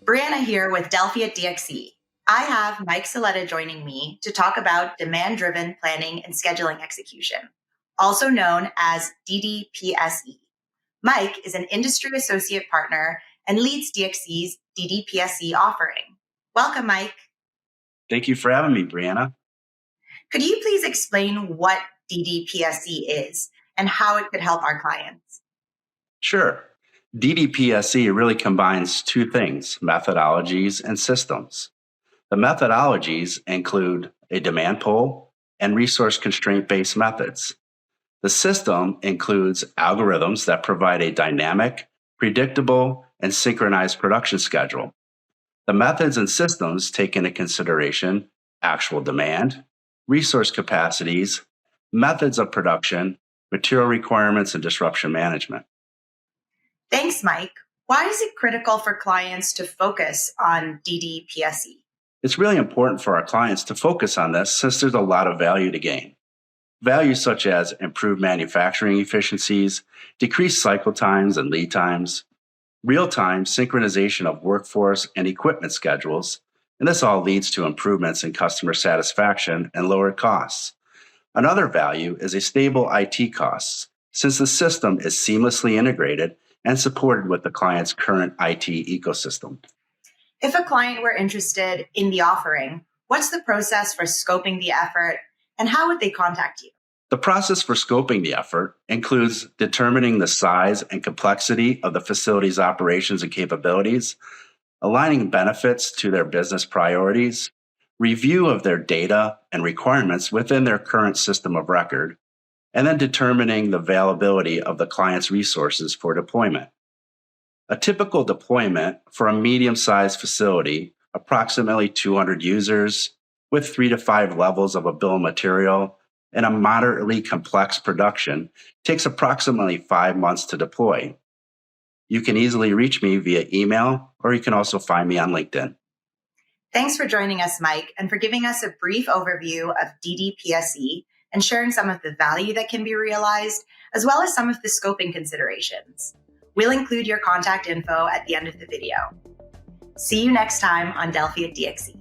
Briana here with Delphi at DXE. I have Mike Saletta joining me to talk about demand-driven planning and scheduling execution, also known as DDPSE. Mike is an industry associate partner and leads DXE's DDPSE offering. Welcome, Mike. Thank you for having me, Briana. Could you please explain what DDPSE is and how it could help our clients? Sure. DDPSE really combines two things, methodologies and systems. The methodologies include a demand pull and resource constraint-based methods. The system includes algorithms that provide a dynamic, predictable, and synchronized production schedule. The methods and systems take into consideration actual demand, resource capacities, methods of production, material requirements, and disruption management. Thanks, Mike. Why is it critical for clients to focus on DDPSE? It's really important for our clients to focus on this since there's a lot of value to gain. Values such as improved manufacturing efficiencies, decreased cycle times and lead times, real-time synchronization of workforce and equipment schedules, and this all leads to improvements in customer satisfaction and lowered costs. Another value is a stable IT costs, since the system is seamlessly integrated and supported with the client's current IT ecosystem. If a client were interested in the offering, what's the process for scoping the effort and how would they contact you? The process for scoping the effort includes determining the size and complexity of the facility's operations and capabilities, aligning benefits to their business priorities, review of their data and requirements within their current system of record, and then determining the availability of the client's resources for deployment. A typical deployment for a medium-sized facility, approximately 200 users, with 3 to 5 levels of a bill of material, and a moderately complex production, takes approximately 5 months to deploy. You can easily reach me via email, or you can also find me on LinkedIn. Thanks for joining us, Mike, and for giving us a brief overview of DDPSE and sharing some of the value that can be realized, as well as some of the scoping considerations. We'll include your contact info at the end of the video. See you next time on Delphi at DXE.